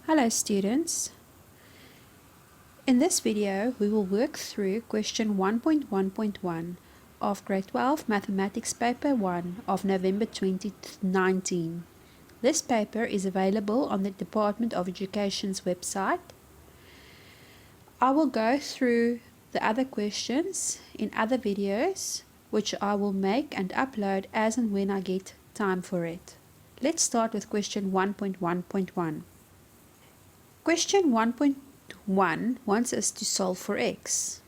Hello students. In this video we will work through question 1.1.1 of grade 12 mathematics paper 1 of November 2019. This paper is available on the Department of Education's website. I will go through the other questions in other videos which I will make and upload as and when I get time for it. Let's start with question 1.1.1. Question 1.1 wants us to solve for x.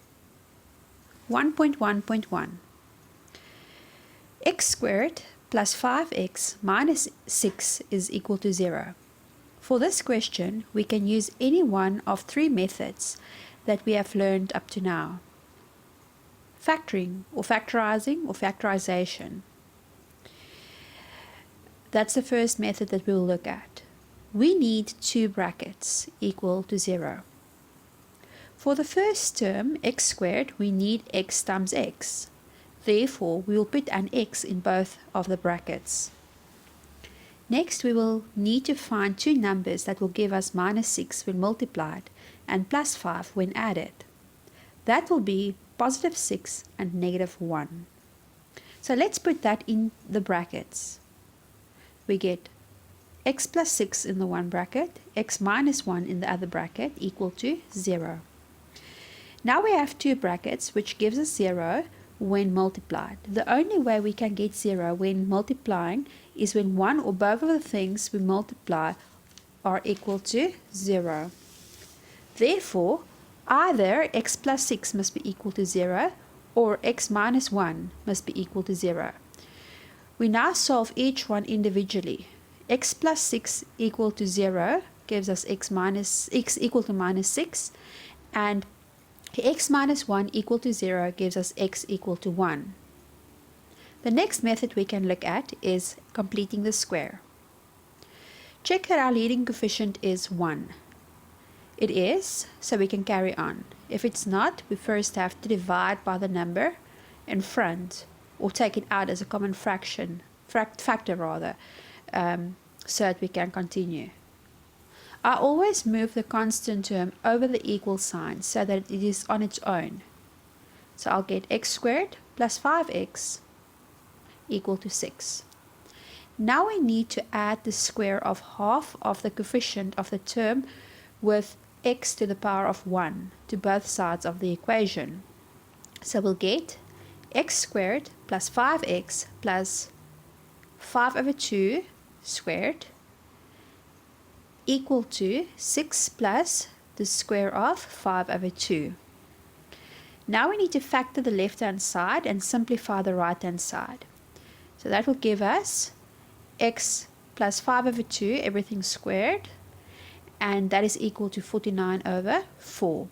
1.1.1 x squared plus 5x minus 6 is equal to 0. For this question, we can use any one of three methods that we have learned up to now. Factoring or factorizing or factorization. That's the first method that we will look at. We need two brackets equal to 0. For the first term, x squared, we need x times x. Therefore, we will put an x in both of the brackets. Next, we will need to find two numbers that will give us minus 6 when multiplied and plus 5 when added. That will be positive 6 and negative 1. So let's put that in the brackets. We get x plus 6 in the one bracket, x minus 1 in the other bracket equal to 0. Now we have two brackets which gives us 0 when multiplied. The only way we can get 0 when multiplying is when one or both of the things we multiply are equal to 0. Therefore, either x plus 6 must be equal to 0 or x minus 1 must be equal to 0. We now solve each one individually. X plus 6 equal to 0 gives us x equal to minus 6, and x minus 1 equal to 0 gives us x equal to 1. The next method we can look at is completing the square. Check that our leading coefficient is 1. It is, so we can carry on. If it's not, we first have to divide by the number in front, or take it out as a common factor rather, so that we can continue. I always move the constant term over the equal sign so that it is on its own. So I'll get x squared plus 5x equal to 6. Now we need to add the square of half of the coefficient of the term with x to the power of 1 to both sides of the equation. So we'll get x squared plus 5x plus 5 over 2 squared equal to 6 plus the square of 5 over 2. Now we need to factor the left hand side and simplify the right hand side. So that will give us x plus 5 over 2, everything squared, and that is equal to 49 over 4.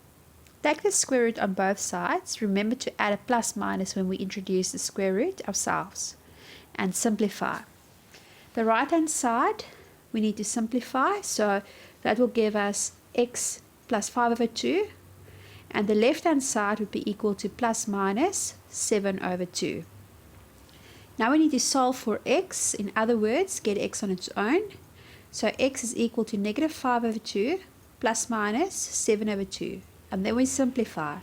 Take the square root on both sides. Remember to add a plus minus when we introduce the square root ourselves, and simplify. The right hand side we need to simplify, so that will give us x plus 5 over 2, and the left hand side would be equal to plus minus 7 over 2. Now we need to solve for x, in other words get x on its own. So x is equal to negative 5 over 2 plus minus 7 over 2, and then we simplify.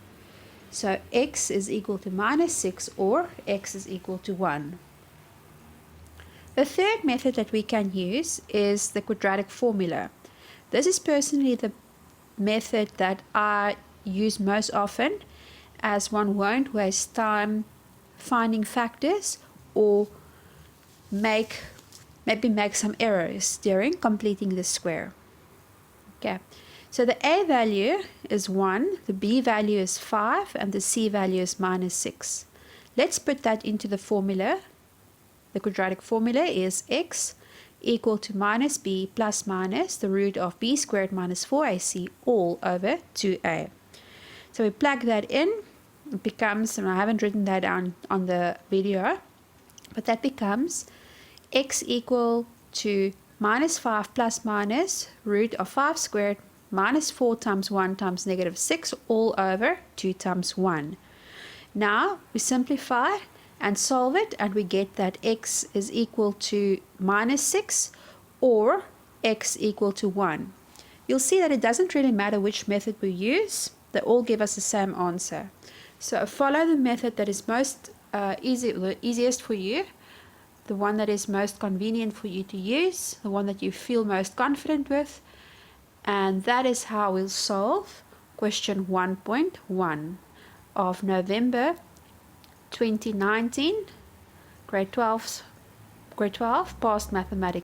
So x is equal to minus 6, or x is equal to 1. The third method that we can use is the quadratic formula. This is personally the method that I use most often, as one won't waste time finding factors or maybe make some errors during completing the square. Okay, so the a value is 1, the b value is 5, and the c value is minus 6. Let's put that into the formula. The quadratic formula is x equal to minus b plus minus the root of b squared minus 4ac all over 2a. So we plug that in. It becomes, and I haven't written that down on the video, but that becomes x equal to minus 5 plus minus root of 5 squared minus 4 times 1 times negative 6 all over 2 times 1. Now we simplify and solve it, and we get that x is equal to minus 6 or x equal to 1. you'll see that it doesn't really matter which method we use. They all give us the same answer. So follow the method that is most easiest for you, the one that is most convenient for you to use, the one that you feel most confident with, and that is how we'll solve question 1.1 of November 2019, grade 12 past mathematics.